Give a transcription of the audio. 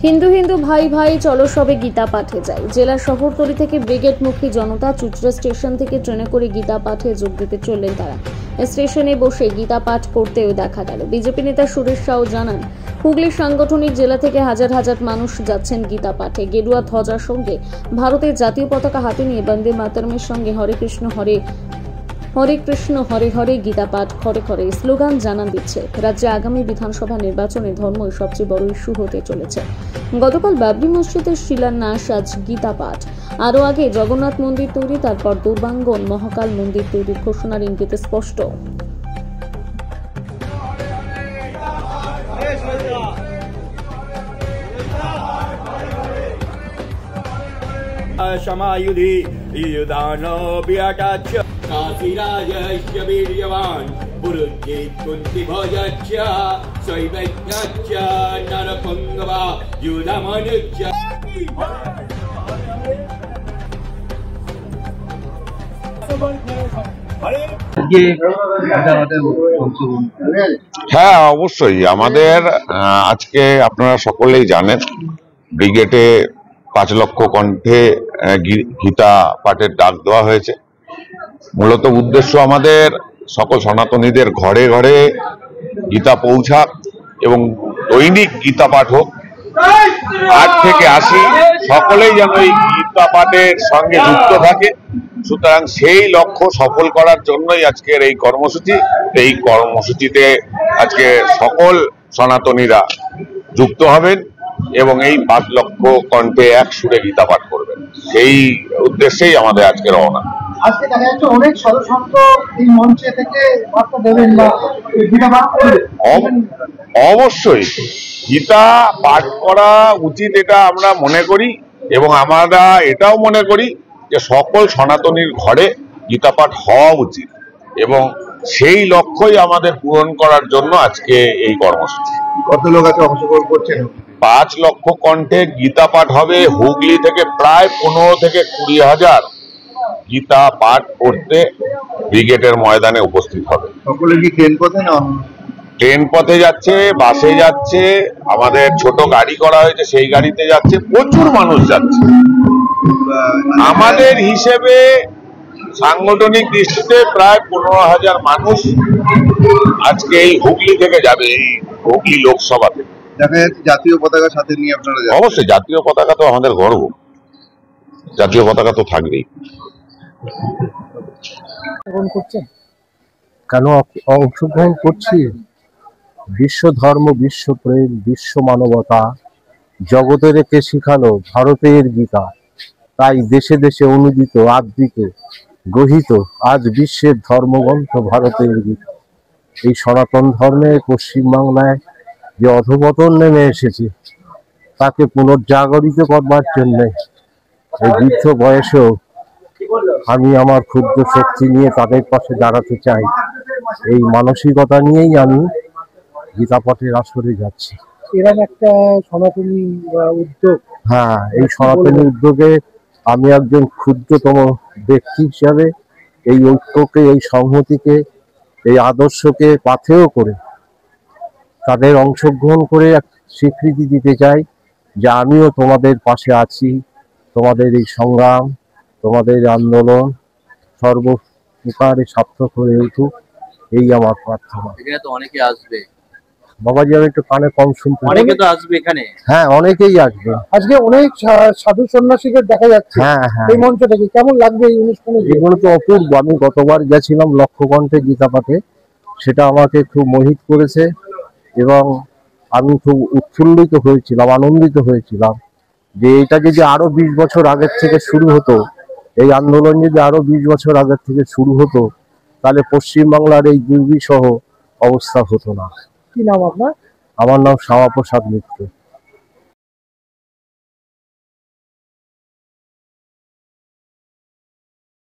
হিন্দু হিন্দু ভাই ভাই চলো সবে গীতা পাঠে যাই। জেলার শহরতলি থেকে ব্রিগেডমুখী জনতা চুচড়া স্টেশন থেকে ট্রেনে করে গীতা পাঠে যোগ দিতে চললেন তারা। স্টেশনে বসে গীতা পাঠ করতেও দেখা গেল। বিজেপি নেতা সুরেশ সাউ জানান, হুগলি সাংগঠনিক জেলা থেকে হাজার হাজার মানুষ যাচ্ছেন গীতা পাঠে। গেরুয়া ধ্বজার সঙ্গে ভারতের জাতীয় পতাকা হাতে নিয়ে বন্দে মাতরমের সঙ্গে হরে কৃষ্ণ হরে হরে গীতা পাঠ ঘরে ঘরে স্লোগান জানান দিচ্ছে। রাজ্যে আগামী বিধানসভা নির্বাচনে ধর্মই সবচেয়ে বড় ইস্যু হতে চলেছে। গতকাল বাবরি মসজিদের শিলান্যাস, আজ গীতা পাঠ। আরও আগে জগন্নাথ মন্দির তৈরি, তারপর দুর্বাঙ্গন মহাকাল মন্দির তৈরির ঘোষণার ইঙ্গিতে স্পষ্ট। समायुधि युधानो व्याटाच्य काशीराजस्य वीर्यवान् पुरुजित् कुन्तिभोजस्य शैवज्ञस्य नरपुङ्गवा युधमनुज्य। হ্যাঁ, অবশ্যই আমাদের আজকে আপনারা সকলেই জানেন ব্রিগেডে 5 লক্ষ কণ্ঠে গীতা পাঠের ডাক দেওয়া হয়েছে। মূলত উদ্দেশ্য আমাদের সকল সনাতনীদের ঘরে ঘরে গীতা পৌঁছাক এবং দৈনিক গীতা পাঠ হোক। 8 থেকে 80 সকলেই যেন এই গীতা পাঠের সঙ্গে যুক্ত থাকে। সুতরাং সেই লক্ষ্য সফল করার জন্যই আজকের এই কর্মসূচি। এই কর্মসূচিতে আজকে সকল সনাতনীরা যুক্ত হবেন এবং এই 5 লক্ষ কণ্ঠে এক সুরে গীতা পাঠ করবেন। সেই উদ্দেশ্যেই আমাদের আজকে রওনা। আজকে দেখা যাচ্ছে অনেক সাধু সন্ত এই মঞ্চে থেকে বার্তা দেবেন বা গীতা পাঠ করবেন। অবশ্যই গীতা পাঠ করা উচিত, এটা আমরা মনে করি এবং আমরা এটাও মনে করি যে সকল সনাতনীর ঘরে গীতা পাঠ হওয়া উচিত এবং সেই লক্ষ্যই আমাদের পূরণ করার জন্য আজকে এই কর্মসূচি। কত লোক আছে অংশগ্রহণ করছেন? 5 লক্ষ কণ্ঠে গীতা পাঠ হবে। হুগলি থেকে প্রায় 15 থেকে 20 হাজার গীতা পাঠ করতে ব্রিগেডের ময়দানে উপস্থিত হবে। সকলে কি ট্রেন পথে না? ট্রেন পথে যাচ্ছে, বাসে যাচ্ছে, আমাদের ছোট গাড়ি করা হয়েছে সেই গাড়িতে যাচ্ছে, প্রচুর মানুষ যাচ্ছে। আমাদের হিসেবে সাংগঠনিক দৃষ্টিতে প্রায় 15,000 মানুষ আজকে এই হুগলি থেকে যাবে, এই হুগলি লোকসভাতে। জাতীয় পতাকা সাথে নিয়ে আপনারা? অবশ্যই জাতীয় পতাকা তো আমাদের গর্ব, জাতীয় পতাকা তো থাকবেই। কেন অংশগ্রহণ করছি? বিশ্ব ধর্ম, বিশ্ব প্রেম, বিশ্ব মানবতা জগতে রেখে শিখানো ভারতের গীতা। তাই দেশে দেশে অনুদিত, আবৃত, গহিত আজ বিশ্বের ধর্মগ্রন্থ ভারতের গীতা। এই সনাতন ধর্মের পশ্চিমবাংলায় যে অধঃপতন নেমে এসেছে তাকে পুনর্জাগরিত করবার জন্য এই বৃদ্ধ বয়সেও আমি আমার ক্ষুদ্র শক্তি নিয়ে তাদের পাশে দাঁড়াতে চাই। এই মানসিকতা নিয়েই আমি গীতা পাঠের আসরে যাচ্ছি। এরকম একটা সনাতনী উদ্যোগ। হ্যাঁ, এই সনাতনী উদ্যোগে আমি একজন ক্ষুদ্রতম ব্যক্তি হিসাবে এই ঐক্যকে, এই সংহতিকে, এই আদর্শকে পাথেয় করে তাদের অংশগ্রহণ করে এক স্বীকৃতি দিতে চাই যে আমিও তোমাদের পাশে আছি। তোমাদের এই সংগ্রাম, তোমাদের আন্দোলন সর্বপ্রকারে সার্থক হয়ে উঠুক, এই আমার প্রার্থনা। এখানে তো অনেকে আসবে বাবাজি, আমি একটু কানে কম শুনতে। অনেকে তো আসবে এখানে। হ্যাঁ, অনেকেই আসবে। আজকে অনেক সাধু সন্ন্যাসীদের দেখা যাচ্ছে। হ্যাঁ হ্যাঁ, এই মঞ্চ থেকে কেমন লাগবে এই অনুষ্ঠানে? এগুলো তো অপূর্ব। আমি গতবার গেছিলাম লক্ষ কণ্ঠে গীতা পাঠে, সেটা আমাকে খুব মোহিত করেছে এবং আমি খুব উৎফুল্লিত হয়েছিলাম, আনন্দিত হয়েছিলাম যে এটা যদি আরো 20 বছর আগের থেকে শুরু হতো, এই আন্দোলন যদি আরো 20 বছর আগের থেকে শুরু হতো, তাহলে পশ্চিমবাংলার এই দুর্বিষহ অবস্থা হতো না। কি নাম আপনার? আমার নাম শ্যামাপ্রসাদ মিত্র।